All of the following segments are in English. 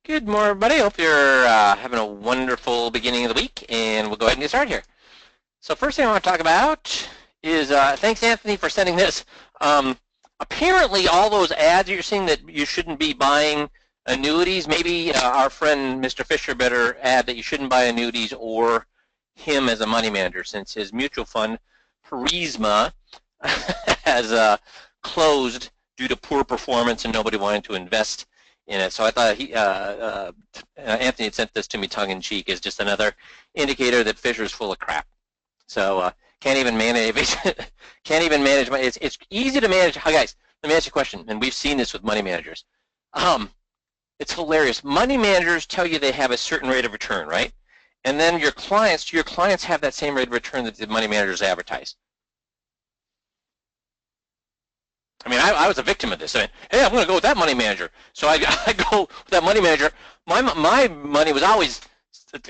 Good morning, everybody. Hope you're having a wonderful beginning of the week, and we'll go ahead and get started here. So first thing I want to talk about is, thanks, Anthony, for sending this. Apparently, all those ads you're seeing that you shouldn't be buying annuities, maybe our friend Mr. Fisher better add that you shouldn't buy annuities or him as a money manager, since his mutual fund, Prisma, has closed due to poor performance and nobody wanted to invest in it. So I thought Anthony had sent this to me tongue-in-cheek as just another indicator that Fisher's full of crap. So can't even manage. Can't even manage. It's easy to manage. Guys, let me ask you a question, and we've seen this with money managers. It's hilarious. Money managers tell you they have a certain rate of return, right? And then your clients have that same rate of return that the money managers advertise. I mean, I was a victim of this. I mean, hey, I'm going to go with that money manager. So I go with that money manager. My money was always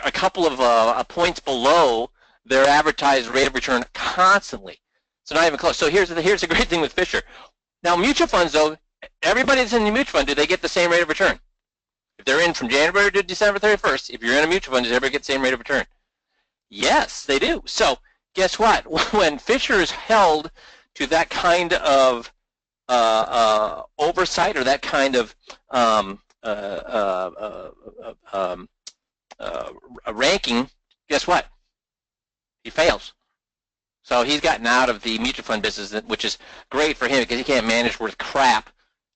a couple of points below their advertised rate of return constantly. So not even close. So here's the great thing with Fisher. Now, mutual funds, though, everybody that's in the mutual fund, do they get the same rate of return? If they're in from January to December 31st, if you're in a mutual fund, does everybody get the same rate of return? Yes, they do. So guess what? When Fisher is held to that kind of oversight or that kind of ranking, guess what? He fails. So he's gotten out of the mutual fund business, which is great for him because he can't manage worth crap,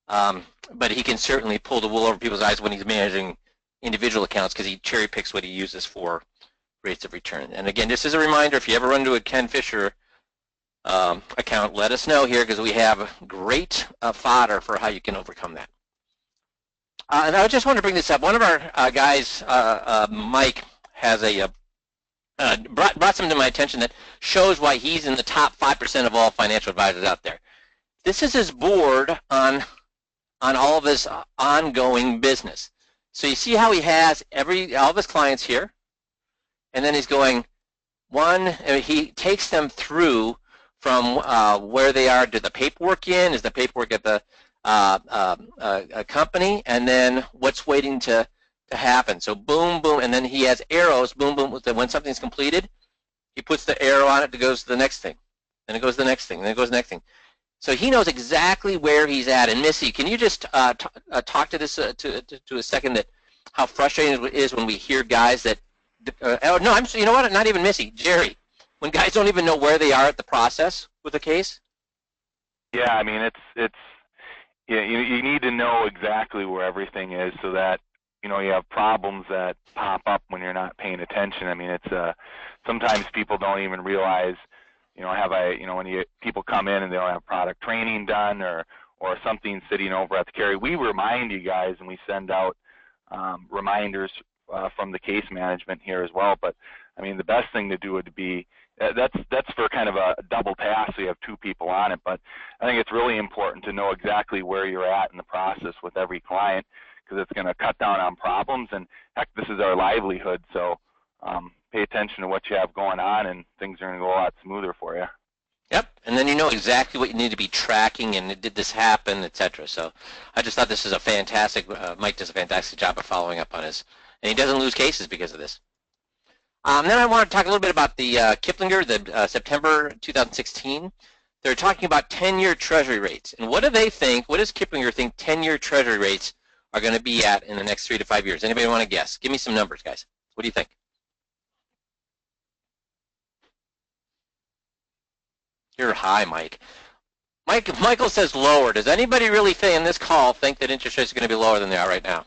but he can certainly pull the wool over people's eyes when he's managing individual accounts because he cherry picks what he uses for rates of return. And again, just as a reminder, if you ever run into a Ken Fisher account, let us know here because we have great fodder for how you can overcome that. And I just want to bring this up. One of our guys, Mike, has brought something to my attention that shows why he's in the top 5% of all financial advisors out there. This is his board on all of his ongoing business. So you see how he has all of his clients here, and then he's going he takes them through from where they are to the paperwork in, is the paperwork at the company, and then what's waiting to happen. So boom, boom, and then he has arrows, boom, boom, when something's completed, he puts the arrow on it that goes to the next thing. Then it goes to the next thing, then it goes to the next thing. So he knows exactly where he's at. And Missy, can you just talk to this to a second, that how frustrating it is when we hear guys that, you know what, not even Missy, Jerry, when guys don't even know where they are at the process with a case? Yeah, I mean, you need to know exactly where everything is so that, you have problems that pop up when you're not paying attention. I mean, it's sometimes people don't even realize, when people come in and they don't have product training done or something sitting over at the carrier. We remind you guys, and we send out reminders from the case management here as well. But I mean, the best thing to do would be that's for kind of a double pass, so you have two people on it. But I think it's really important to know exactly where you're at in the process with every client, because it's going to cut down on problems. And heck, this is our livelihood, so pay attention to what you have going on, and things are going to go a lot smoother for you. Yep, and then you know exactly what you need to be tracking, and did this happen, etc. So I just thought this is a fantastic, Mike does a fantastic job of following up on this, and he doesn't lose cases because of this. Then I want to talk a little bit about the Kiplinger, the September 2016. They're talking about 10-year Treasury rates, and what do they think, what does Kiplinger think 10-year Treasury rates are going to be at in the next 3 to 5 years? Anybody want to guess? Give me some numbers, guys. What do you think? You're high, Mike. Michael says lower. Does anybody really in this call think that interest rates are going to be lower than they are right now?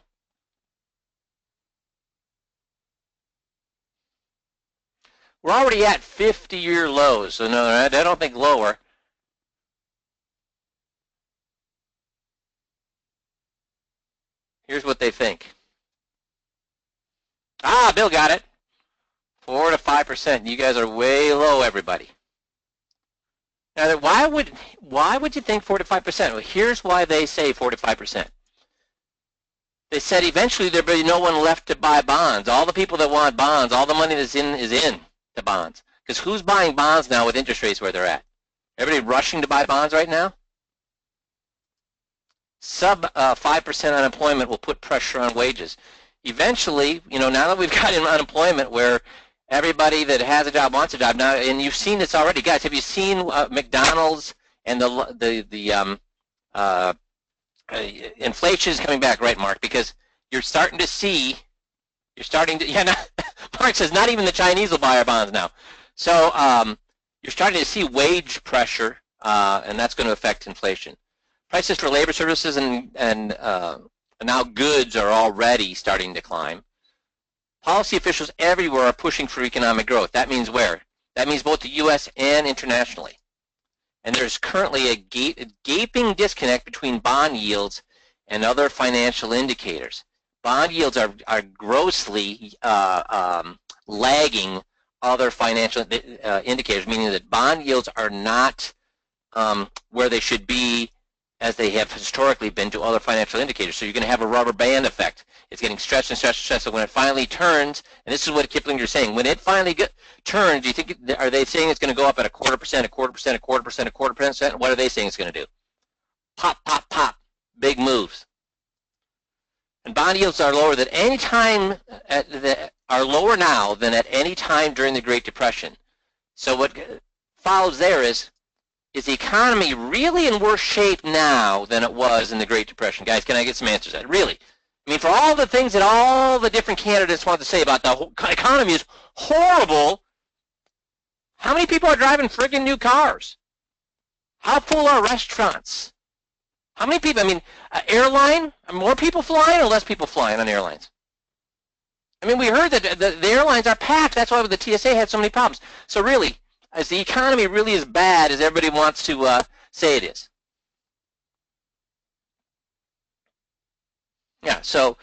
We're already at 50-year lows, so no, I don't think lower. Here's what they think. Bill got it. 4 to 5%. You guys are way low, everybody. Now, why would you think 4 to 5%? Well, here's why they say 4 to 5%. They said eventually there'll be no one left to buy bonds. All the people that want bonds, all the money that's in is in the bonds. Because who's buying bonds now with interest rates where they're at? Everybody rushing to buy bonds right now? Sub 5% unemployment will put pressure on wages. eventually, now that we've got unemployment where everybody that has a job wants a job now, and you've seen this already, guys. Have you seen McDonald's and the inflation is coming back, right, Mark? Because you're starting to, Mark says not even the Chinese will buy our bonds now. So you're starting to see wage pressure, and that's going to affect inflation. Prices for labor services and now goods are already starting to climb. Policy officials everywhere are pushing for economic growth. That means where? That means both the U.S. and internationally. And there's currently a gaping disconnect between bond yields and other financial indicators. Bond yields are grossly lagging other financial indicators, meaning that bond yields are not where they should be as they have historically been to other financial indicators. So you're going to have a rubber band effect. It's getting stretched and stretched and stretched. So when it finally turns, and this is what Kiplinger's saying, when it finally turns, do you think, are they saying it's going to go up at 0.25%, 0.25%, 0.25%, 0.25%? What are they saying it's going to do? Pop, pop, pop, big moves. And bond yields are lower than any time are lower now than at any time during the Great Depression. So what follows there is the economy really in worse shape now than it was in the Great Depression? Guys, can I get some answers to that? Really? I mean, for all the things that all the different candidates want to say about the whole economy is horrible, how many people are driving friggin' new cars? How full are restaurants? How many people, I mean, airline, are more people flying or less people flying on airlines? I mean, we heard that the airlines are packed. That's why the TSA had so many problems. So really, is the economy really as bad as everybody wants to say it is? Yeah, so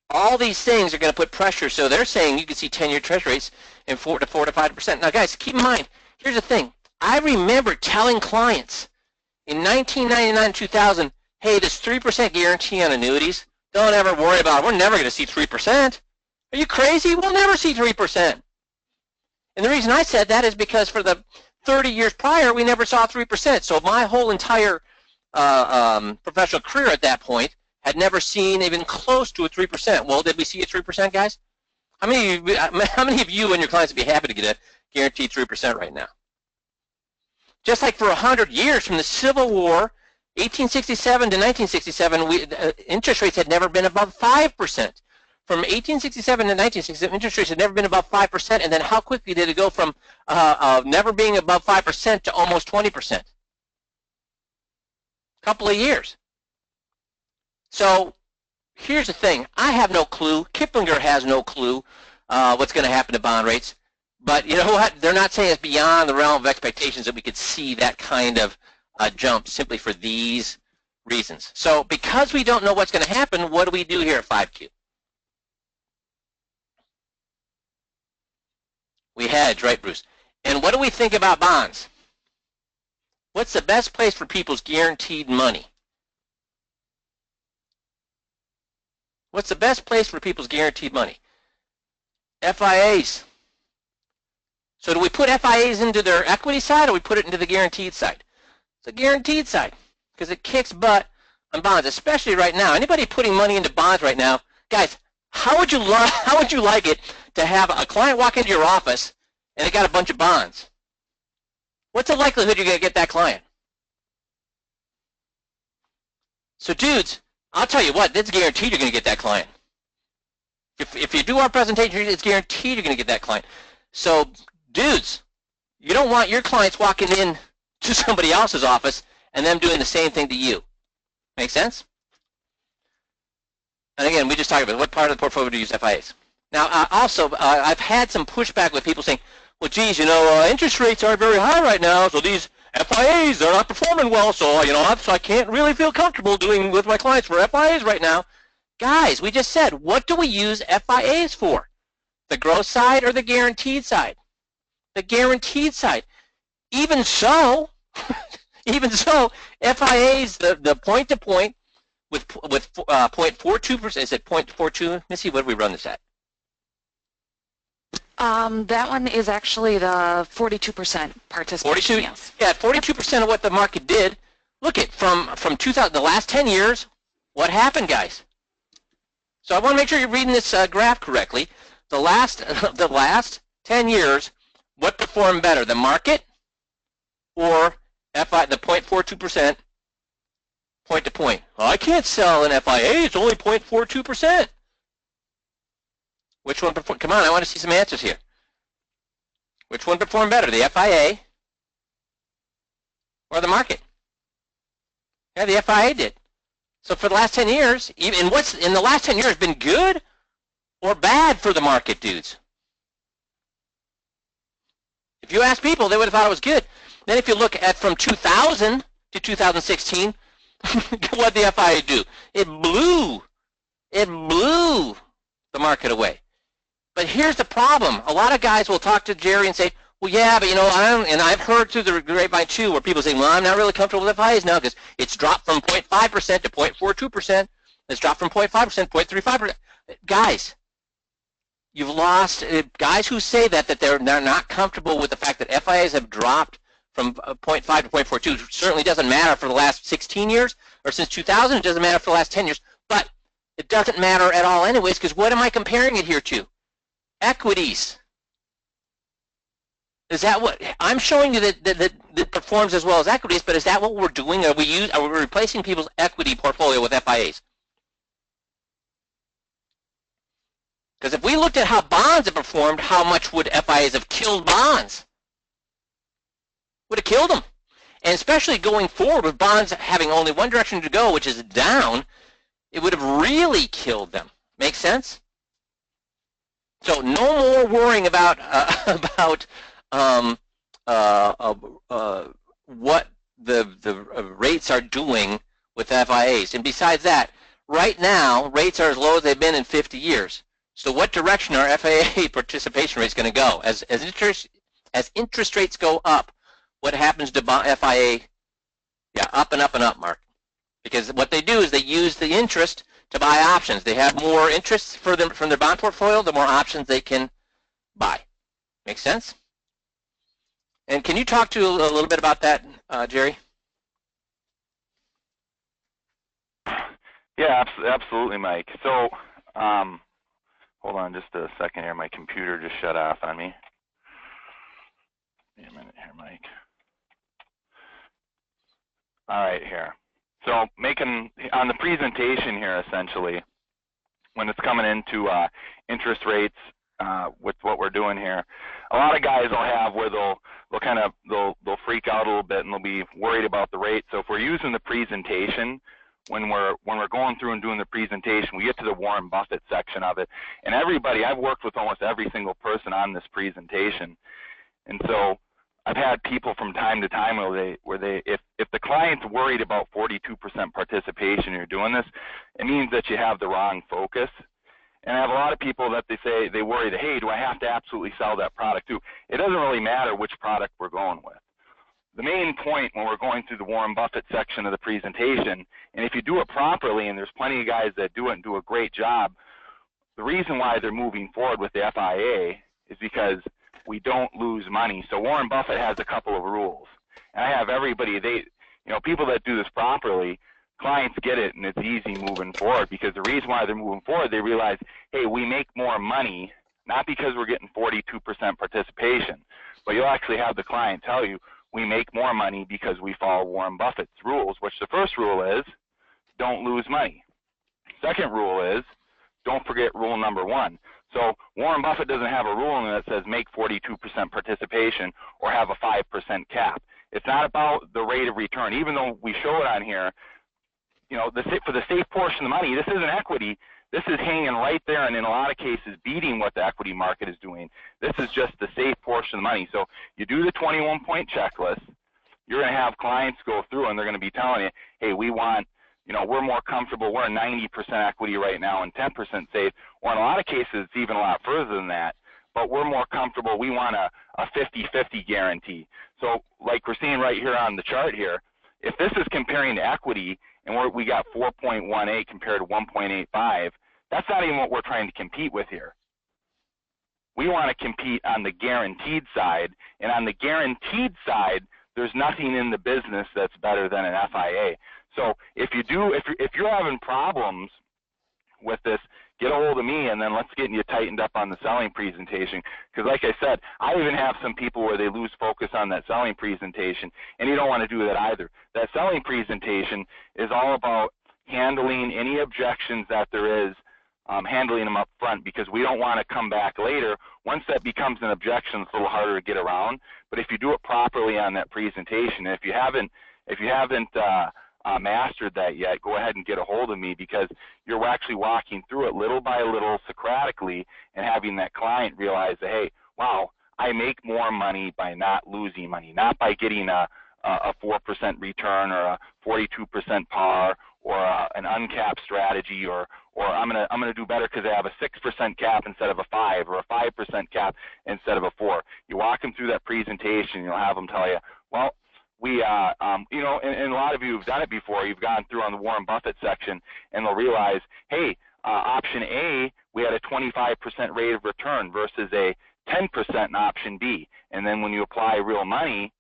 all these things are going to put pressure. So they're saying you can see 10-year treasury rates in 4 to 5%. Now, guys, keep in mind, here's the thing. I remember telling clients in 1999 2000, hey, this 3% guarantee on annuities, don't ever worry about it. We're never going to see 3%. Are you crazy? We'll never see 3%. And the reason I said that is because for the 30 years prior, we never saw 3%. So my whole entire professional career at that point had never seen even close to a 3%. Well, did we see a 3%, guys? How many of you and your clients would be happy to get a guaranteed 3% right now? Just like for 100 years, from the Civil War, 1867 to 1967, interest rates had never been above 5%. From 1867 to 1967, interest rates had never been above 5%, and then how quickly did it go from never being above 5% to almost 20%? A couple of years. So here's the thing. I have no clue. Kiplinger has no clue what's going to happen to bond rates. But you know what? They're not saying it's beyond the realm of expectations that we could see that kind of jump simply for these reasons. So because we don't know what's going to happen, what do we do here at 5Q? We hedge, right, Bruce? And what do we think about bonds? What's the best place for people's guaranteed money? What's the best place for people's guaranteed money? FIAs. So do we put FIAs into their equity side or we put it into the guaranteed side? The guaranteed side, because it kicks butt on bonds, especially right now. Anybody putting money into bonds right now, guys, how would you like it to have a client walk into your office and they got a bunch of bonds? What's the likelihood you're going to get that client? So dudes, I'll tell you what, it's guaranteed you're going to get that client. If you do our presentation, it's guaranteed you're going to get that client. So dudes, you don't want your clients walking in to somebody else's office and them doing the same thing to you. Make sense? And again, we just talked about what part of the portfolio do you use FIAs. Now, also, I've had some pushback with people saying, well, geez, interest rates aren't very high right now, so these FIAs, they're not performing well, so, so I can't really feel comfortable doing with my clients for FIAs right now. Guys, we just said, what do we use FIAs for? The growth side or the guaranteed side? The guaranteed side. Even so, FIAs, the point-to-point with 0.42%, is it 0.42? Missy, what do we run this at? That one is actually the 42% participation. 42, yes. Yeah, 42% of what the market did. Look at from 2000, the last 10 years, what happened, guys? So I want to make sure you're reading this graph correctly. The last 10 years, what performed better, the market or FI, the 0.42% point to point? Well, I can't sell an FIA. It's only 0.42%. Which one performed? Come on, I want to see some answers here. Which one performed better, the FIA or the market? Yeah, the FIA did. So for the last 10 years, even what's in the last 10 years been good or bad for the market, dudes? If you ask people, they would have thought it was good. Then if you look at from 2000 to 2016, what did the FIA do? It blew the market away. But here's the problem. A lot of guys will talk to Jerry and say, well, yeah, but and I've heard through the grapevine too, where people say, well, I'm not really comfortable with FIAs now because it's dropped from 0.5% to 0.42%. It's dropped from 0.5% to 0.35%. Guys, you've lost. Guys who say that they're not comfortable with the fact that FIAs have dropped from 0.5 to 0.42 certainly doesn't matter for the last 16 years or since 2000. It doesn't matter for the last 10 years. But it doesn't matter at all anyways, because what am I comparing it here to? Equities. Is that what I'm showing you that performs as well as equities? But is that what we're doing? Are we replacing people's equity portfolio with FIAs? Because if we looked at how bonds have performed, how much would FIAs have killed bonds? Would have killed them. And especially going forward with bonds having only one direction to go, which is down, it would have really killed them. Make sense? So no more worrying about what the rates are doing with FIAs. And besides that, right now, rates are as low as they've been in 50 years. So what direction are FIA participation rates going to go? As interest rates go up, what happens to FIA? Yeah, up and up and up, Mark. Because what they do is they use the interest to buy options. They have more interest from their bond portfolio, the more options they can buy. Make sense? And can you talk to a little bit about that, Jerry? Yeah, absolutely, Mike. So, hold on just a second here. My computer just shut off on me. Wait a minute here, Mike. All right, here. So making on the presentation here, essentially, when it's coming into interest rates with what we're doing here, a lot of guys will have where they'll freak out a little bit and they'll be worried about the rate. So if we're using the presentation, when we're going through and doing the presentation, we get to the Warren Buffett section of it, and I've worked with almost every single person on this presentation, and so I've had people from time to time where they if the client's worried about 42% participation, you're doing this, it means that you have the wrong focus. And I have a lot of people that they worry that, hey, do I have to absolutely sell that product too? It doesn't really matter which product we're going with. The main point when we're going through the Warren Buffett section of the presentation, and if you do it properly, and there's plenty of guys that do it and do a great job, the reason why they're moving forward with the FIA is because we don't lose money. So Warren Buffett has a couple of rules. And I have everybody, people that do this properly, clients get it, and it's easy moving forward, because the reason why they're moving forward, they realize, hey, we make more money, not because we're getting 42% participation, but you'll actually have the client tell you, we make more money because we follow Warren Buffett's rules, which the first rule is, don't lose money. Second rule is, don't forget rule number 1. So Warren Buffett doesn't have a rule in it that says make 42% participation or have a 5% cap. It's not about the rate of return. Even though we show it on here, for the safe portion of the money, this isn't equity. This is hanging right there, and in a lot of cases beating what the equity market is doing. This is just the safe portion of the money. So you do the 21-point checklist. You're going to have clients go through, and they're going to be telling you, hey, we want, we're more comfortable. We're 90% equity right now and 10% safe. Or in a lot of cases, it's even a lot further than that. But we're more comfortable. We want a 50-50 guarantee. So like we're seeing right here on the chart here, if this is comparing to equity, and we got 4.18 compared to 1.85, that's not even what we're trying to compete with here. We want to compete on the guaranteed side, and on the guaranteed side, there's nothing in the business that's better than an FIA. So if you're having problems with this, get a hold of me, and then let's get you tightened up on the selling presentation. Because like I said, I even have some people where they lose focus on that selling presentation, and you don't want to do that either. That selling presentation is all about handling any objections that there is, handling them up front, because we don't want to come back later. Once that becomes an objection, it's a little harder to get around. But if you do it properly on that presentation, and if you haven't mastered that yet, go ahead and get a hold of me, because you're actually walking through it little by little, Socratically, and having that client realize that, hey, wow, I make more money by not losing money, not by getting a 4% return or a 42% par or an uncapped strategy, or I'm gonna do better because I have a 6% cap instead of a 5, or a 5% cap instead of a 4. You walk them through that presentation, you'll have them tell you, well, we, you know, and a lot of you have done it before. You've gone through on the Warren Buffett section, and they'll realize, hey, option A, we had a 25% rate of return versus a 10% in option B. And then when you apply real money,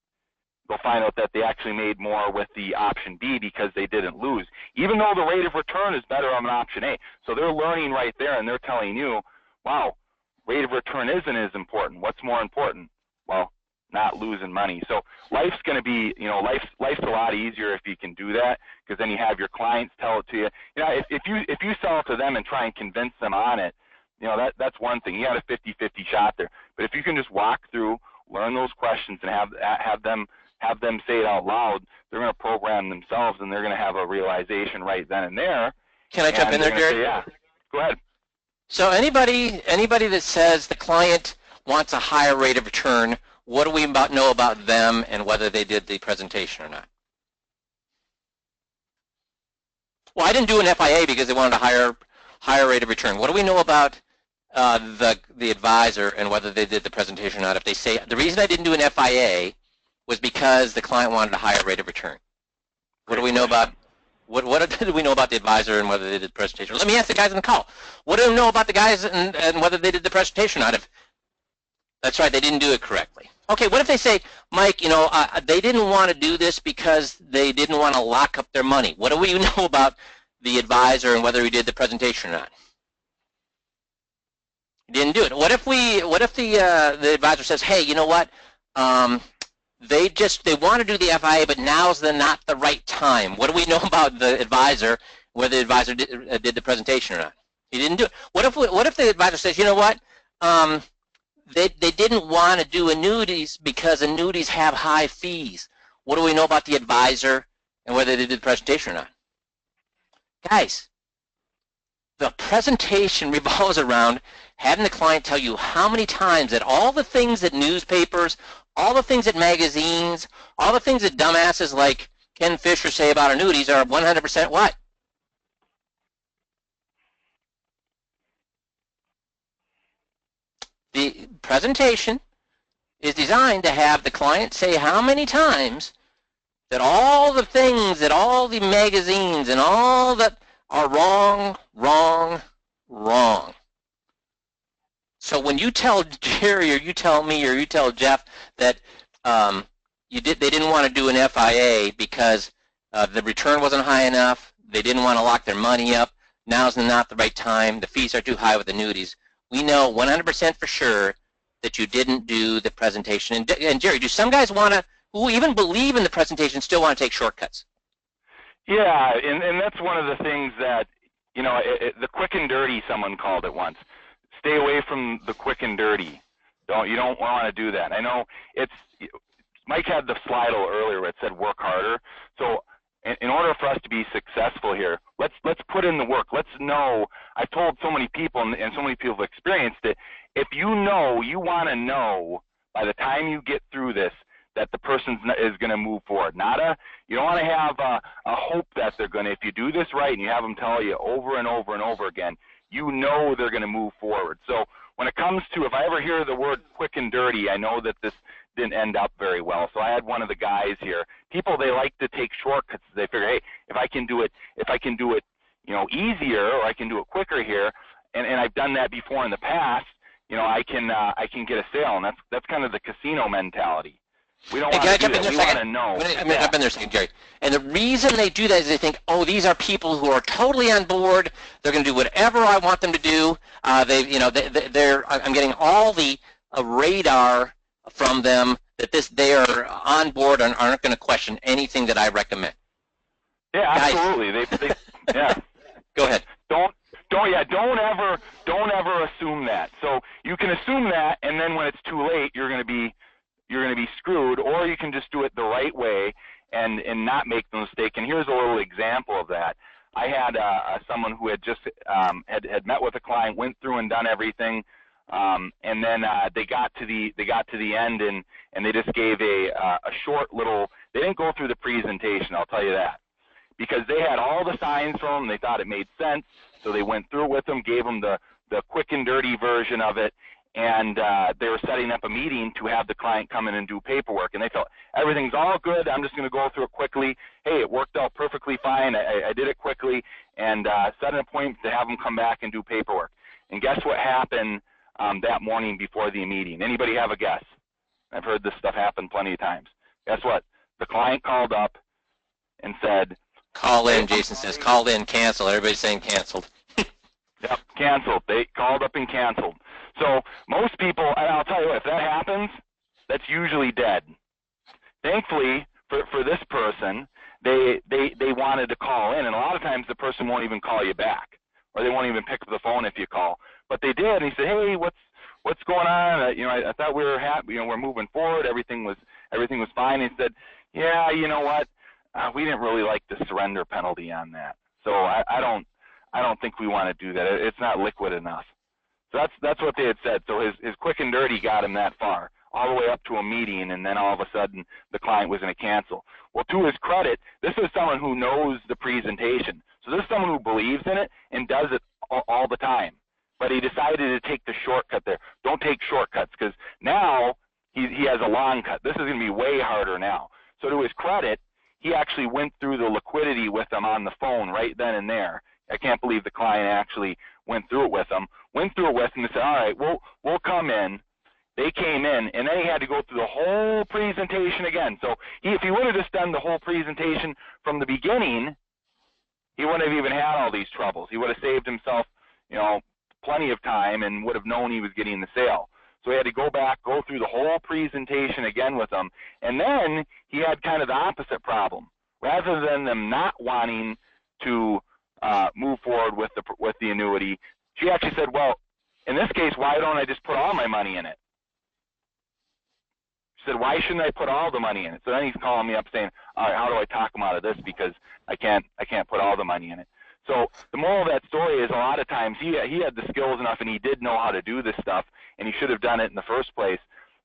they'll find out that they actually made more with the option B because they didn't lose, even though the rate of return is better on an option A. So they're learning right there, and they're telling you, wow, rate of return isn't as important. What's more important? Well, not losing money. So life's going to be, you know, life's a lot easier if you can do that, because then you have your clients tell it to you. You know, if you sell it to them and try and convince them on it, you know, that's one thing. You got a 50-50 shot there. But if you can just walk through, learn those questions, and have them say it out loud, they're going to program themselves, and they're going to have a realization right then and there. Can I jump in there, Jerry? Say, yeah, go ahead. So anybody that says the client wants a higher rate of return, what do we know about them and whether they did the presentation or not? Well, I didn't do an FIA because they wanted a higher rate of return. What do we know about the advisor and whether they did the presentation or not? If they say the reason I didn't do an FIA was because the client wanted a higher rate of return. What do we know about what do we know about the advisor and whether they did the presentation? Let me ask the guys on the call. What do we know about the guys and whether they did the presentation or not? If that's right, they didn't do it correctly. Okay, what if they say, Mike, you know, they didn't want to do this because they didn't want to lock up their money. What do we know about the advisor and whether he did the presentation or not? He didn't do it. What if the advisor says, hey, you know what? They want to do the FIA, but now's not the right time. What do we know about the advisor, whether the advisor did the presentation or not? He didn't do it. What if the advisor says, you know what? They didn't want to do annuities because annuities have high fees. What do we know about the advisor and whether they did the presentation or not? Guys, the presentation revolves around having the client tell you how many times that all the things that newspapers, all the things that magazines, all the things that dumbasses like Ken Fisher say about annuities are 100% what? The presentation is designed to have the client say how many times that all the things that all the magazines and all that are wrong, wrong, wrong. So when you tell Jerry or you tell me or you tell Jeff that they didn't want to do an FIA because the return wasn't high enough, they didn't want to lock their money up, now's not the right time, the fees are too high with annuities, we know 100% for sure that you didn't do the presentation. And Jerry, do some guys who even believe in the presentation still want to take shortcuts? Yeah, and that's one of the things that, you know, the quick and dirty, someone called it once. Stay away from the quick and dirty. You don't want to do that. I know Mike had the slide a little earlier where it said work harder. So in order for us to be successful here, let's put in the work. Let's know. I've told so many people, and so many people have experienced it. If you want to know by the time you get through this that the person is going to move forward. You don't want to have a hope that they're going to. If you do this right and you have them tell you over and over and over again, you know they're going to move forward. So when it comes to, if I ever hear the word quick and dirty, I know that this didn't end up very well. So I had one of the guys here. People, they like to take shortcuts. They figure, hey, if I can do it, you know, easier, or I can do it quicker here, and I've done that before in the past, you know, I can get a sale, and that's kind of the casino mentality. We don't Hey, want can I to do jump in that. there We a want second? to know. I'm going to jump in there a second, Jerry. And the reason they do that is they think, oh, these are people who are totally on board. They're going to do whatever I want them to do. I'm getting all the radar from them that they are on board and aren't going to question anything that I recommend. Yeah, Guys. absolutely. Yeah. Go ahead. Don't ever assume that. So you can assume that, and then when it's too late, you're going to be screwed, or you can just do it the right way and not make the mistake. And here's a little example of that. I had someone who had just had met with a client, went through and done everything, and then they got to the end, and they just gave a short little. They didn't go through the presentation, I'll tell you that, because they had all the signs from them. They thought it made sense, so they went through it with them, gave them the quick and dirty version of it, and they were setting up a meeting to have the client come in and do paperwork. And they felt everything's all good. I'm just going to go through it quickly. Hey, it worked out perfectly fine. I did it quickly, and set an appointment to have them come back and do paperwork. And guess what happened that morning before the meeting? Anybody have a guess? I've heard this stuff happen plenty of times. Guess what? The client called up and said, call in, Jason says. Call in, cancel. Everybody's saying canceled. Yep, canceled. They called up and canceled. So most people, and I'll tell you what, if that happens, that's usually dead. Thankfully, for this person, they wanted to call in, and a lot of times the person won't even call you back, or they won't even pick up the phone if you call. But they did, and he said, hey, what's going on? I thought we were happy. We're moving forward. Everything was fine. He said, yeah, you know what? We didn't really like the surrender penalty on that. So I don't think we want to do that. It's not liquid enough. So that's what they had said. So his quick and dirty got him that far, all the way up to a meeting, and then all of a sudden the client was going to cancel. Well, to his credit, this is someone who knows the presentation. So this is someone who believes in it and does it all the time. But he decided to take the shortcut there. Don't take shortcuts, because now he has a long cut. This is going to be way harder now. So to his credit, he actually went through the liquidity with them on the phone right then and there. I can't believe the client actually went through it with them. Went through it with them and said, all right, we'll come in. They came in, and then he had to go through the whole presentation again. So if he would have just done the whole presentation from the beginning, he wouldn't have even had all these troubles. He would have saved himself, plenty of time, and would have known he was getting the sale. So he had to go back, go through the whole presentation again with them. And then he had kind of the opposite problem. Rather than them not wanting to move forward with the annuity, she actually said, well, in this case, why don't I just put all my money in it? She said, why shouldn't I put all the money in it? So then he's calling me up saying, all right, how do I talk him out of this, because I can't put all the money in it. So the moral of that story is, a lot of times he had the skills enough, and he did know how to do this stuff, and he should have done it in the first place.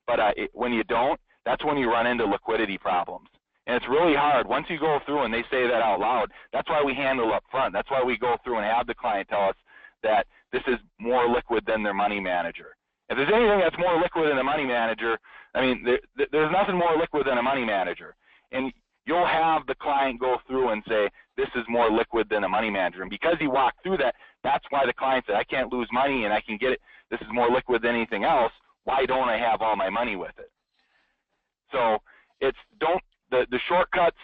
But when you don't, that's when you run into liquidity problems. And it's really hard. Once you go through and they say that out loud, that's why we handle up front. That's why we go through and have the client tell us that this is more liquid than their money manager. If there's anything that's more liquid than a money manager, I mean, there's nothing more liquid than a money manager. And you'll have the client go through and say, this is more liquid than a money manager. And because he walked through that, that's why the client said, I can't lose money and I can get it. This is more liquid than anything else. Why don't I have all my money with it? So the shortcuts,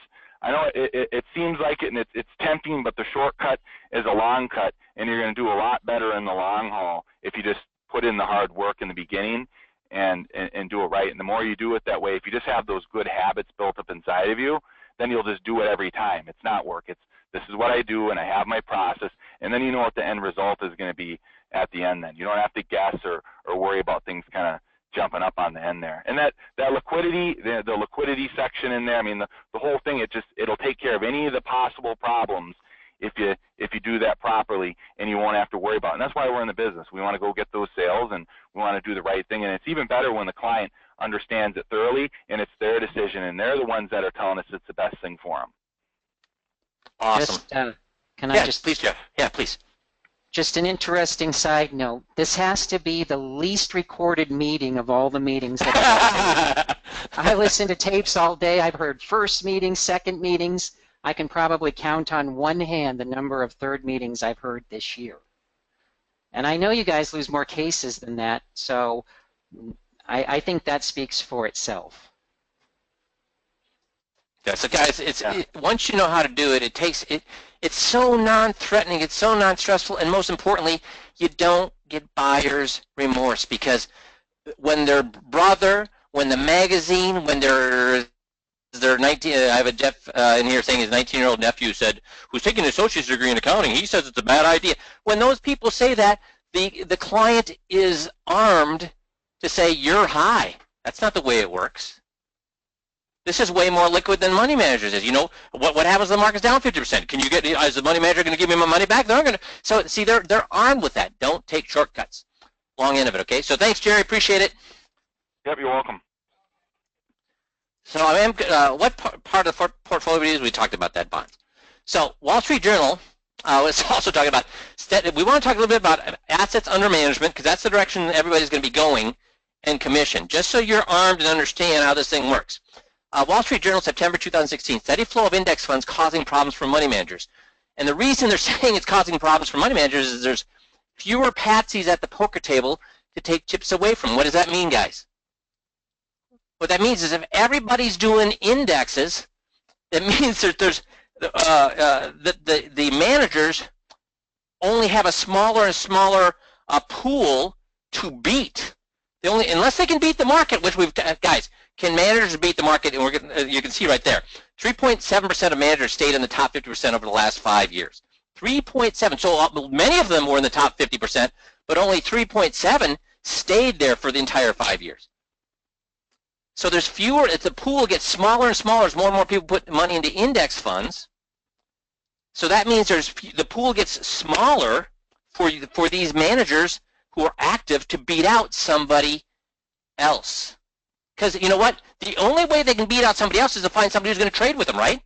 I know it seems like it, and it's tempting, but the shortcut is a long cut, and you're going to do a lot better in the long haul if you just put in the hard work in the beginning and do it right. And the more you do it that way, if you just have those good habits built up inside of you, then you'll just do it every time. It's not work. This is what I do, and I have my process, and then you know what the end result is going to be at the end. Then you don't have to guess or worry about things kind of jumping up on the end there. And that liquidity, the liquidity section in there, I mean, the whole thing, it'll take care of any of the possible problems if you do that properly, and you won't have to worry about it. And that's why we're in the business. We want to go get those sales, and we want to do the right thing. And it's even better when the client understands it thoroughly, and it's their decision, and they're the ones that are telling us it's the best thing for them. Awesome. Please, Jeff. Yeah, please. Just an interesting side note. This has to be the least recorded meeting of all the meetings that I listen to tapes all day. I've heard first meetings, second meetings. I can probably count on one hand the number of third meetings I've heard this year. And I know you guys lose more cases than that, so I think that speaks for itself. Yeah, so guys, once you know how to do it, it's so non-threatening, it's so non-stressful, and most importantly, you don't get buyer's remorse, because when their brother, when the magazine, when their 19, I have a Jeff in here saying his 19-year-old nephew said, who's taking an associate's degree in accounting, he says it's a bad idea. When those people say that, the client is armed to say, you're high. That's not the way it works. This is way more liquid than money managers is. You know, what happens when the market's down 50%? Can you get, is the money manager going to give me my money back? They're not going to. So, see, they're armed with that. Don't take shortcuts. Long end of it, okay? So thanks, Jerry. Appreciate it. Yep, you're welcome. So I am, what part of the portfolio is we talked about that bonds. So Wall Street Journal was also talking about, we want to talk a little bit about assets under management, because that's the direction everybody's going to be going, and commission, just so you're armed and understand how this thing works. Wall Street Journal, September 2016, steady flow of index funds causing problems for money managers. And the reason they're saying it's causing problems for money managers is there's fewer patsies at the poker table to take chips away from. What does that mean, guys? What that means is if everybody's doing indexes, it means that there's the managers only have a smaller and smaller pool to beat. They only, unless they can beat the market, which we've, guys, can managers beat the market? And we're getting, you can see right there, 3.7% of managers stayed in the top 50% over the last 5 years. 3.7. So many of them were in the top 50%, but only 3.7 stayed there for the entire 5 years. So there's fewer. The pool gets smaller and smaller as more and more people put money into index funds. So that means the pool gets smaller for these managers who are active to beat out somebody else. Because you know what? The only way they can beat out somebody else is to find somebody who's going to trade with them, right?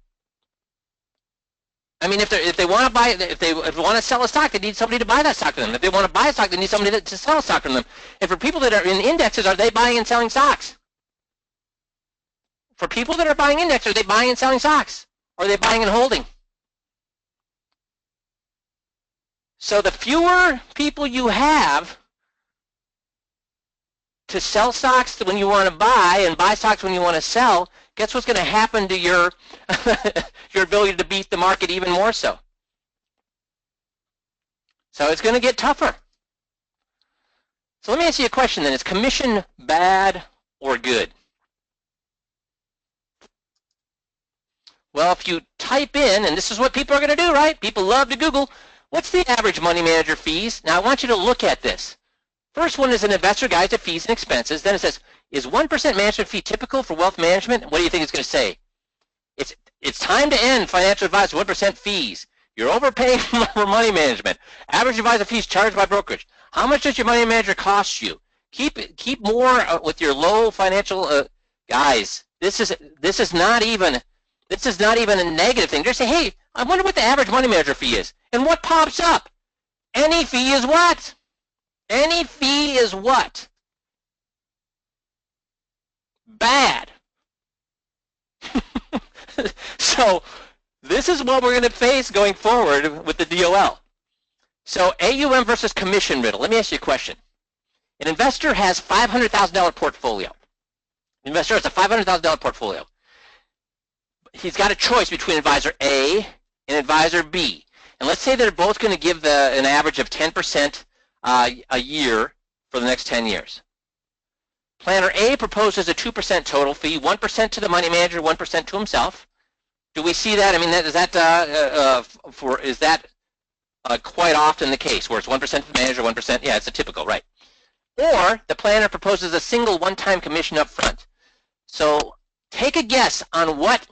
I mean, if they want to buy, if they want to sell a stock, they need somebody to buy that stock to them. If they want to buy a stock, they need somebody to sell a stock to them. And for people that are in indexes, are they buying and selling stocks? For people that are buying indexes, are they buying and selling stocks? Or are they buying and holding? So the fewer people you have to sell stocks when you want to buy and buy stocks when you want to sell, guess what's going to happen to your your ability to beat the market even more so? So it's going to get tougher. So let me ask you a question then. Is commission bad or good? Well, if you type in, and this is what people are going to do, right? People love to Google, what's the average money manager fees? Now I want you to look at this. First one is an investor guide to fees and expenses. Then it says, is 1% management fee typical for wealth management? What do you think it's going to say? It's time to end financial advice 1% fees. You're overpaying for money management. Average advisor fees charged by brokerage. How much does your money manager cost you? Keep more with your low financial guys. This is not even a negative thing. Just say, hey, I wonder what the average money manager fee is. And what pops up? Any fee is what? Any fee is what? Bad. So this is what we're going to face going forward with the DOL. So AUM versus commission riddle. Let me ask you a question. An investor has $500,000 portfolio. An investor has a $500,000 portfolio. He's got a choice between advisor A and advisor B. And let's say they're both going to give an average of 10% a year for the next 10 years. Planner A proposes a 2% total fee, 1% to the money manager, 1% to himself. Do we see that? I mean, is that quite often the case, where it's 1% to the manager, 1%? Yeah, it's a typical, right? Or the planner proposes a single one-time commission up front. So take a guess on what,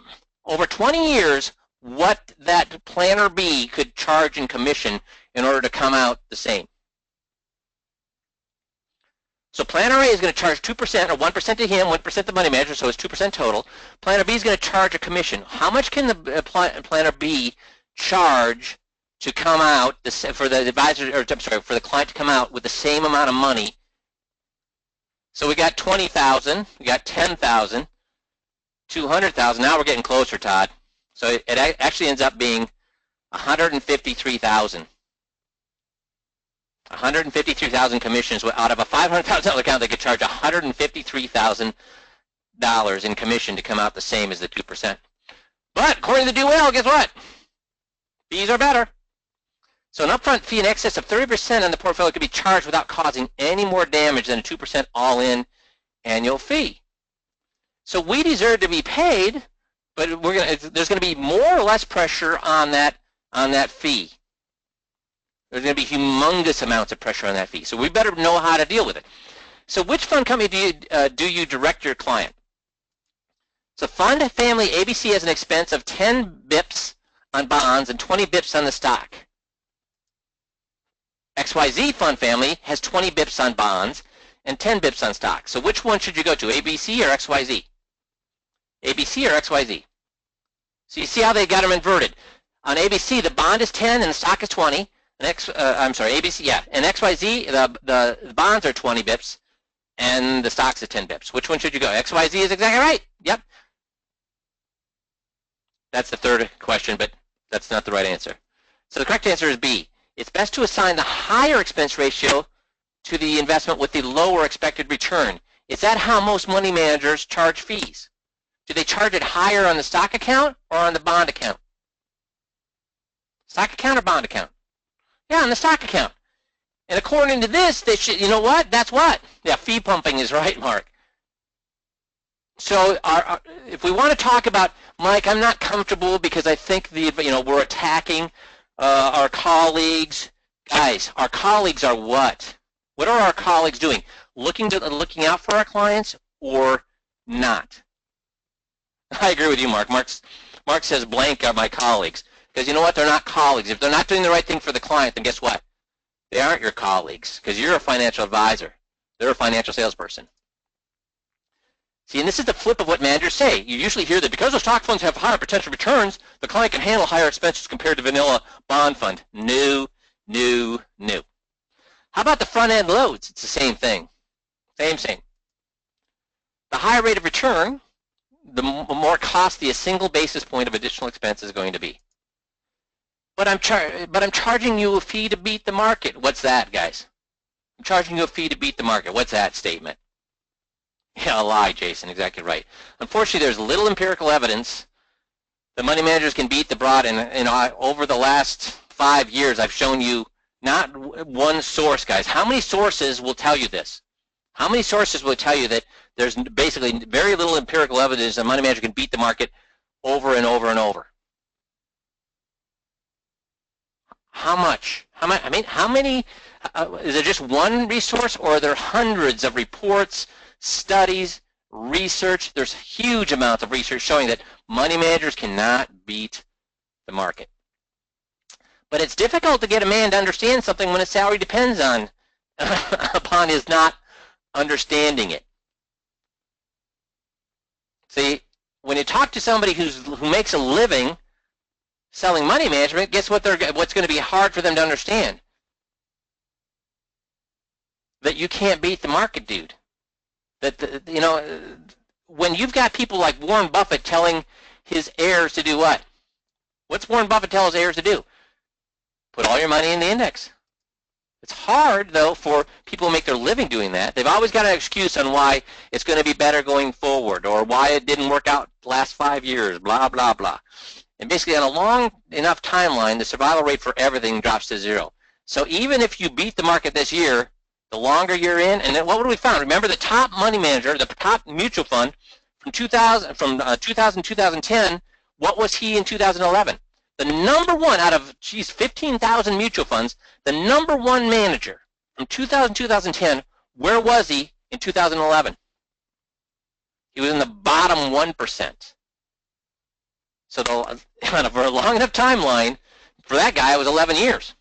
over 20 years, what that planner B could charge in commission in order to come out the same. So planner A is going to charge 2% or 1% to him, 1% to the money manager, so it's 2% total. Planner B is going to charge a commission. How much can the planner B charge to come out for the advisor, or I'm sorry, for the client to come out with the same amount of money? So we got 20,000, we got 10,000, 200,000. Now we're getting closer, Todd. So it actually ends up being 153,000. 153,000 commissions out of a $500,000 account. They could charge $153,000 in commission to come out the same as the 2%. But according to the do well, guess what? Fees are better. So an upfront fee in excess of 30% on the portfolio could be charged without causing any more damage than a 2% all-in annual fee. So we deserve to be paid, but there's going to be more or less pressure on that fee. There's going to be humongous amounts of pressure on that fee. So we better know how to deal with it. So which fund company do you direct your client? So fund family ABC has an expense of 10 bips on bonds and 20 bips on the stock. XYZ fund family has 20 bips on bonds and 10 bips on stock. So which one should you go to, ABC or XYZ? ABC or XYZ? So you see how they got them inverted. On ABC, the bond is 10 and the stock is 20. I'm sorry, ABC, yeah. And XYZ, the bonds are 20 bips and the stock's at 10 bips. Which one should you go? XYZ is exactly right. Yep. That's the third question, but that's not the right answer. So the correct answer is B. It's best to assign the higher expense ratio to the investment with the lower expected return. Is that how most money managers charge fees? Do they charge it higher on the stock account or on the bond account? Stock account or bond account? Yeah, on the stock account. And according to this, they should, you know what? That's what? Yeah, fee pumping is right, Mark. So if we want to talk about, Mike, I'm not comfortable because I think we're attacking our colleagues. Guys, our colleagues are what? What are our colleagues doing? Looking out for our clients or not? I agree with you, Mark. Mark says blank are my colleagues. Because you know what? They're not colleagues. If they're not doing the right thing for the client, then guess what? They aren't your colleagues because you're a financial advisor. They're a financial salesperson. See, and this is the flip of what managers say. You usually hear that because those stock funds have higher potential returns, the client can handle higher expenses compared to vanilla bond fund. No. How about the front-end loads? It's the same thing. Same. The higher rate of return, the more costly a single basis point of additional expense is going to be. But I'm charging you a fee to beat the market. What's that, guys? I'm charging you a fee to beat the market. What's that statement? Yeah, a lie, Jason. Exactly right. Unfortunately, there's little empirical evidence that money managers can beat the broad. And over the last 5 years, I've shown you not one source, guys. How many sources will tell you this? How many sources will tell you that there's basically very little empirical evidence that money manager can beat the market over and over and over? How much? How many? Is there just one resource, or are there hundreds of reports, studies, research? There's huge amounts of research showing that money managers cannot beat the market. But it's difficult to get a man to understand something when his salary depends on upon his not understanding it. See, when you talk to somebody who makes a living selling money management, guess what? What's going to be hard for them to understand? That you can't beat the market, dude. That when you've got people like Warren Buffett telling his heirs to do what? What's Warren Buffett tell his heirs to do? Put all your money in the index. It's hard, though, for people who make their living doing that. They've always got an excuse on why it's going to be better going forward or why it didn't work out the last 5 years, blah, blah, blah. And basically, on a long enough timeline, the survival rate for everything drops to zero. So even if you beat the market this year, the longer you're in, and then what would we found? Remember, the top money manager, the top mutual fund from 2000 to 2010, what was he in 2011? The number one out of 15,000 mutual funds, the number one manager from 2000 to 2010, where was he in 2011? He was in the bottom 1%. So for a long enough timeline, for that guy, it was 11 years.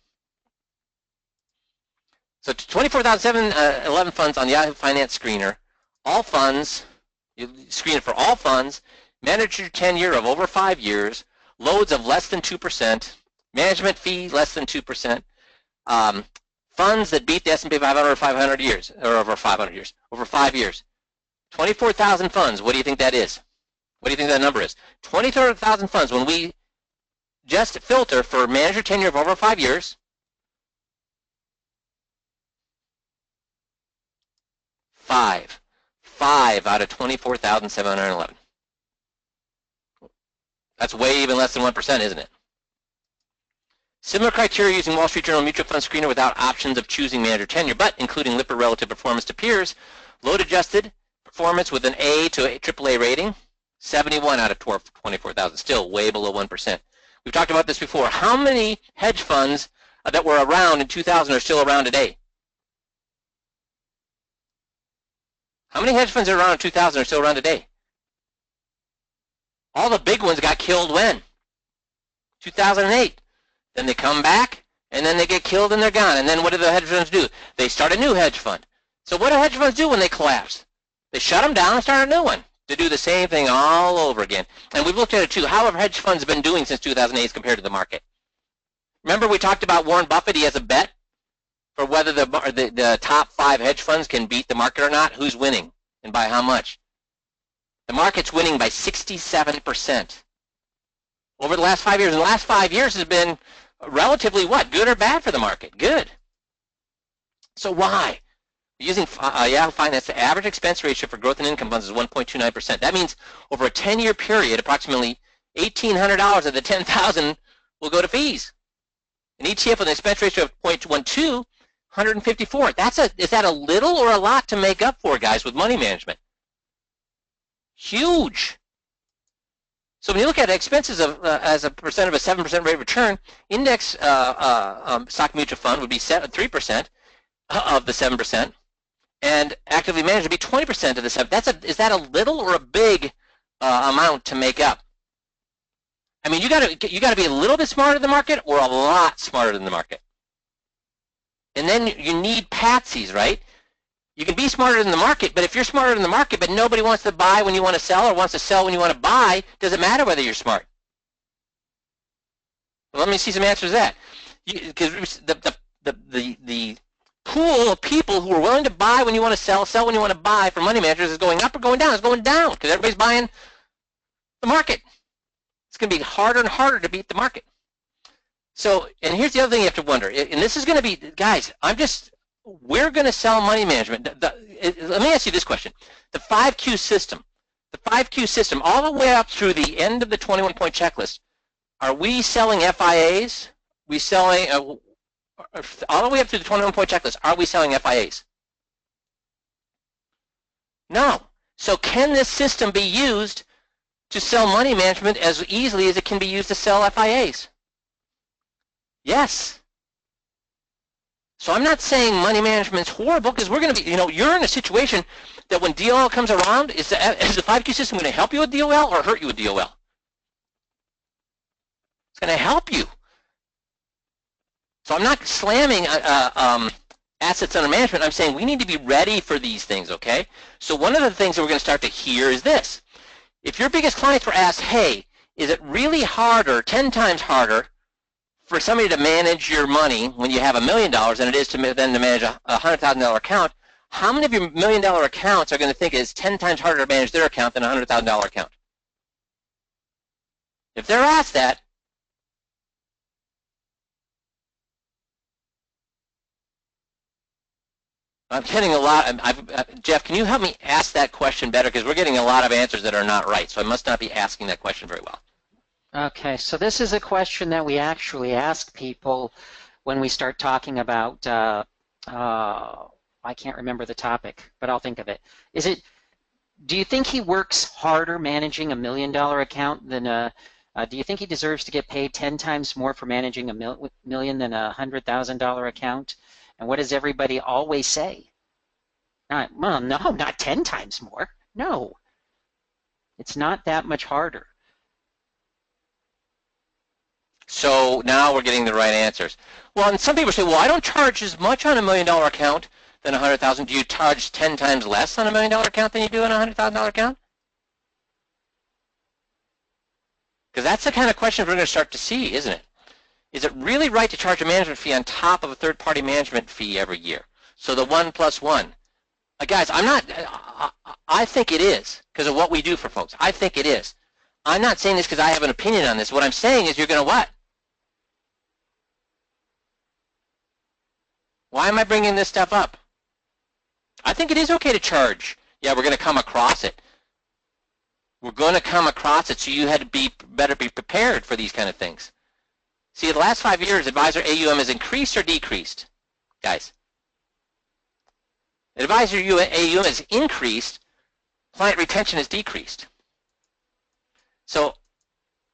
So 24,711 funds on the Yahoo Finance Screener. All funds, you screen it for all funds, manager tenure of over 5 years, loads of less than 2%, management fee less than 2%, funds that beat the S&P 500 over 500 years, or over 500 years, over 5 years. 24,000 funds, what do you think that is? What do you think that number is? 24,000 funds, when we just filter for manager tenure of over 5 years, 5 out of 24,711. That's way even less than 1%, isn't it? Similar criteria using Wall Street Journal Mutual Fund Screener without options of choosing manager tenure, but including Lipper relative performance to peers. Load adjusted performance with an A to a AAA rating, 71 out of 24,000, still way below 1%. We've talked about this before. How many hedge funds that were around in 2000 are still around today? How many hedge funds that are around in 2000 are still around today? All the big ones got killed when? 2008. Then they come back, and then they get killed and they're gone. And then what do the hedge funds do? They start a new hedge fund. So what do hedge funds do when they collapse? They shut them down and start a new one to do the same thing all over again. And we've looked at it too. How have hedge funds been doing since 2008 compared to the market? Remember we talked about Warren Buffett. He has a bet for whether the top 5 hedge funds can beat the market or not. Who's winning and by how much? The market's winning by 67% over the last 5 years. And the last 5 years has been relatively what? Good or bad for the market? Good. So why? Using Yahoo Finance, the average expense ratio for growth and income funds is 1.29%. That means over a 10-year period, approximately $1,800 of the $10,000 will go to fees. An ETF with an expense ratio of 0.12, 154. Is that a little or a lot to make up for, guys, with money management? Huge. So when you look at expenses as a percent of a 7% rate of return, index stock mutual fund would be 3% of the 7%, and actively managed would be 20% of the 7%. Is that a little or a big amount to make up? I mean, you got to be a little bit smarter than the market or a lot smarter than the market. And then you need patsies, right? You can be smarter than the market, but if you're smarter than the market, but nobody wants to buy when you want to sell or wants to sell when you want to buy, does it matter whether you're smart? Well, let me see some answers to that. Because the pool of people who are willing to buy when you want to sell when you want to buy for money managers is going up or going down? It's going down because everybody's buying the market. It's going to be harder and harder to beat the market. So, and here's the other thing you have to wonder, and this is going to be, guys, we're going to sell money management. Let me ask you this question. The 5Q system, all the way up through the end of the 21-point checklist, are we selling FIAs? We selling, all the way up through the 21-point checklist, are we selling FIAs? No. So can this system be used to sell money management as easily as it can be used to sell FIAs? Yes. So I'm not saying money management's horrible, because we're going to be, you're in a situation that when DOL comes around, is the 5Q system going to help you with DOL or hurt you with DOL? It's going to help you. So I'm not slamming assets under management. I'm saying we need to be ready for these things, okay? So one of the things that we're going to start to hear is this. If your biggest clients were asked, hey, is it really harder, 10 times harder, for somebody to manage your money when you have $1 million than it is to manage a $100,000 account, how many of your $1 million accounts are going to think it's 10 times harder to manage their account than a $100,000 account? If they're asked that, I'm getting a lot. Jeff, can you help me ask that question better? Because we're getting a lot of answers that are not right, so I must not be asking that question very well. Okay, so this is a question that we actually ask people when we start talking about, I can't remember the topic, but I'll think of it. Do you think he works harder managing $1 million account than do you think he deserves to get paid 10 times more for managing $1 million than a $100,000 account? And what does everybody always say? Well, no, not 10 times more. No, it's not that much harder. So now we're getting the right answers. Well, and some people say, well, I don't charge as much on $1 million account than $100,000. Do you charge 10 times less on $1 million account than you do on a $100,000 account? Because that's the kind of question we're going to start to see, isn't it? Is it really right to charge a management fee on top of a third-party management fee every year? So the 1 + 1. Guys, I think it is because of what we do for folks. I think it is. I'm not saying this because I have an opinion on this. What I'm saying is you're going to what? Why am I bringing this stuff up? I think it is okay to charge. Yeah, we're going to come across it. were going to come across it, so you had to better be prepared for these kind of things. See, the last 5 years, advisor AUM has increased or decreased, guys? Advisor AUM has increased, client retention has decreased. So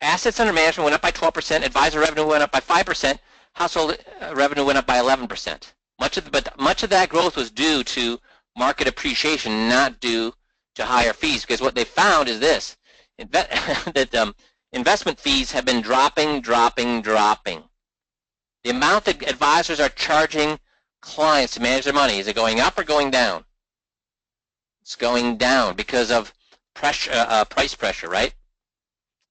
assets under management went up by 12%, advisor revenue went up by 5%, household revenue went up by 11%. But much of that growth was due to market appreciation, not due to higher fees, because what they found is this, that investment fees have been dropping. The amount that advisors are charging clients to manage their money, is it going up or going down? It's going down because of pressure, price pressure, right?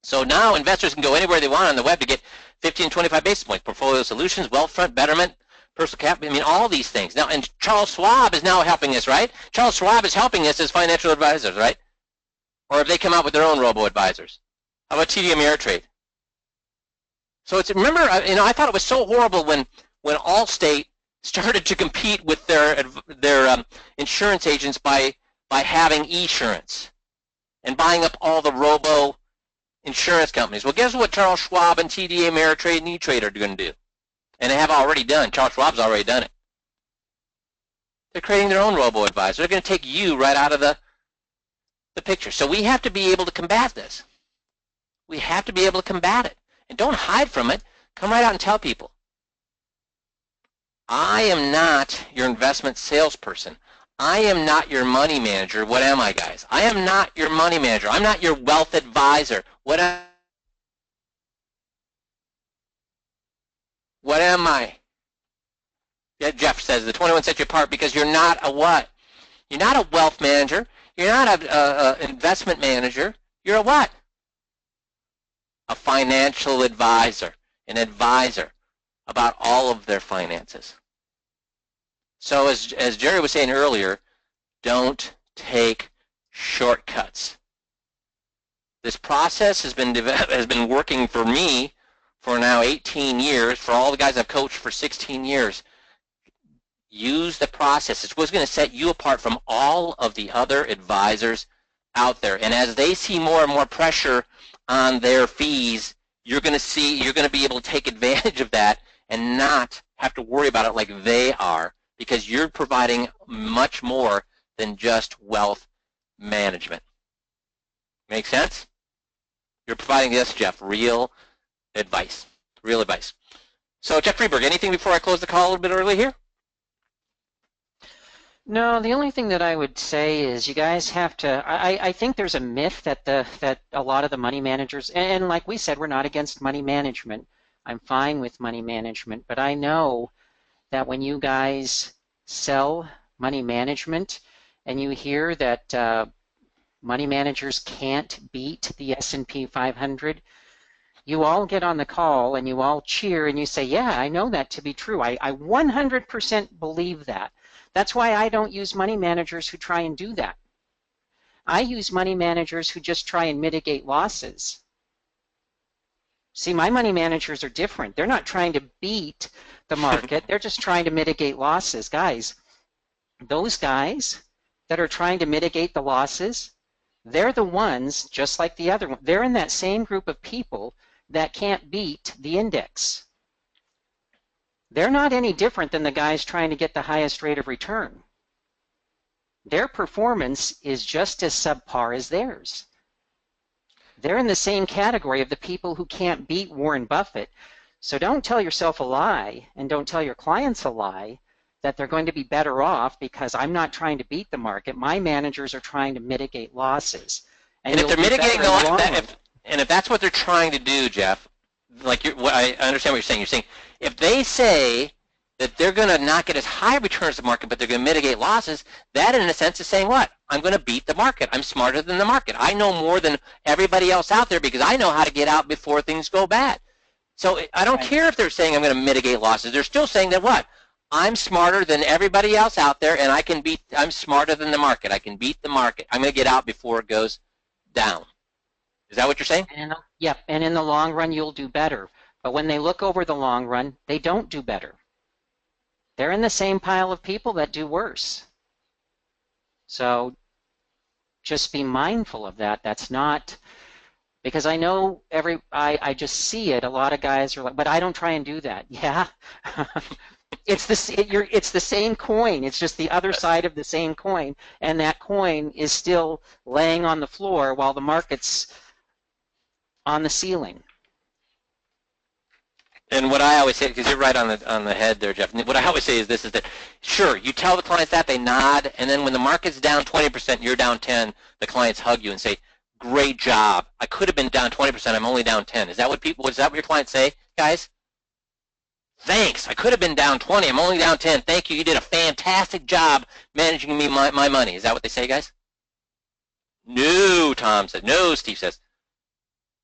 So now investors can go anywhere they want on the web to get 15 and 25 basis points, portfolio solutions, Wealthfront, Betterment, personal capital, I mean, all these things. Now, and Charles Schwab is now helping us, right? Charles Schwab is helping us as financial advisors, right? Or have they come out with their own robo-advisors? How about TD Ameritrade? So it's, remember, I thought it was so horrible when Allstate started to compete with their insurance agents by having Esurance and buying up all the robo insurance companies. Well, guess what Charles Schwab and TD Ameritrade and E-Trade are going to do? And they have already done. Charles Schwab's already done it. They're creating their own robo-advisor. They're going to take you right out of the picture. So we have to be able to combat this. We have to be able to combat it. And don't hide from it. Come right out and tell people. I am not your investment salesperson. I am not your money manager. What am I, guys? I am not your money manager. I'm not your wealth advisor. What am I? Yeah, Jeff says the 21 sets you apart because you're not a what? You're not a wealth manager. You're not an investment manager. You're a what? A financial advisor, an advisor about all of their finances. So as Jerry was saying earlier, don't take shortcuts. This process has been working for me for now 18 years, for all the guys I've coached for 16 years. Use the process. It's what's going to set you apart from all of the other advisors out there. And as they see more and more pressure on their fees, you're going to be able to take advantage of that and not have to worry about it like they are, because you're providing much more than just wealth management. Make sense? You're providing this, Jeff, real advice. Real advice. So, Jeff Freeberg, anything before I close the call a little bit early here? No, the only thing that I would say is you guys have to, I think there's a myth that a lot of the money managers, and like we said, we're not against money management. I'm fine with money management, but I know that when you guys sell money management and you hear that money managers can't beat the S&P 500, you all get on the call and you all cheer and you say, yeah, I know that to be true. I 100% believe that. That's why I don't use money managers who try and do that. I use money managers who just try and mitigate losses. See, my money managers are different. They're not trying to beat the market. They're just trying to mitigate losses. Guys, those guys that are trying to mitigate the losses, they're the ones, just like the other one, they're in that same group of people that can't beat the index. They're not any different than the guys trying to get the highest rate of return. Their performance is just as subpar as theirs. They're in the same category of the people who can't beat Warren Buffett. So don't tell yourself a lie and don't tell your clients a lie that they're going to be better off because I'm not trying to beat the market. My managers are trying to mitigate losses. And if they're mitigating the losses, and if that's what they're trying to do, Jeff, like I understand what you're saying. You're saying if they say that they're going to not get as high returns as the market, but they're going to mitigate losses, that in a sense is saying what? I'm going to beat the market. I'm smarter than the market. I know more than everybody else out there because I know how to get out before things go bad. So I don't care if they're saying I'm going to mitigate losses. They're still saying that what? I'm smarter than everybody else out there, and I'm smarter than the market. I can beat the market. I'm going to get out before it goes down. Is that what you're saying? Yep, and in the long run, you'll do better. But when they look over the long run, they don't do better. They're in the same pile of people that do worse. So just be mindful of that. That's not, because I know I just see it. A lot of guys are like, but I don't try and do that. Yeah. It's the same coin. It's just the other side of the same coin, and that coin is still laying on the floor while the market's on the ceiling. And what I always say, because you're right on the head there, Jeff. What I always say is this: is that sure, you tell the clients that, they nod, and then when the market's down 20%, you're down 10, the clients hug you and say, "Great job! I could have been down 20%. I'm only down 10." Is that what your clients say, guys? Thanks. I could have been down 20. I'm only down 10. Thank you. You did a fantastic job managing me my money. Is that what they say, guys? No, Tom said. No, Steve says.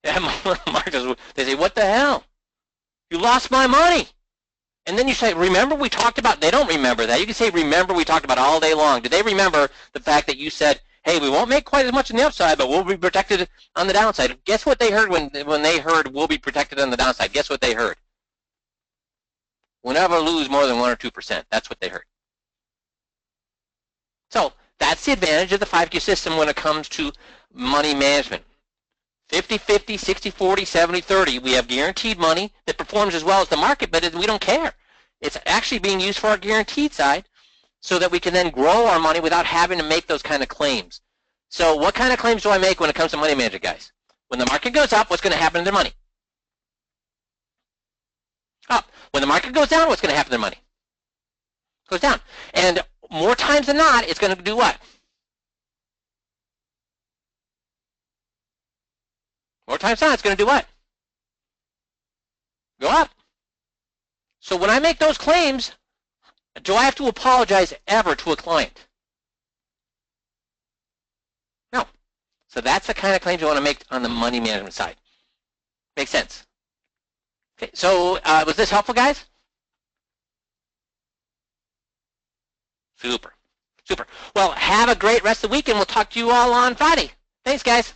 Yeah, Mark says, they say, what the hell? You lost my money. And then you say, remember we talked about, they don't remember that. You can say, remember we talked about all day long. Do they remember the fact that you said, hey, we won't make quite as much on the upside, but we'll be protected on the downside? Guess what they heard when they heard we'll be protected on the downside? Guess what they heard? We'll never lose more than 1 or 2%. That's what they heard. So that's the advantage of the 5Q system when it comes to money management. 50-50, 60-40, 70-30. We have guaranteed money that performs as well as the market, but we don't care. It's actually being used for our guaranteed side so that we can then grow our money without having to make those kind of claims. So what kind of claims do I make when it comes to money management, guys? When the market goes up, what's going to happen to their money? Up. When the market goes down, what's going to happen to their money? It goes down. And more times than not, it's going to do what? More times than not, it's going to do what? Go up. So when I make those claims, do I have to apologize ever to a client? No. So that's the kind of claims you want to make on the money management side. Makes sense. Okay, so was this helpful, guys? Super. Super. Well, have a great rest of the week, and we'll talk to you all on Friday. Thanks, guys.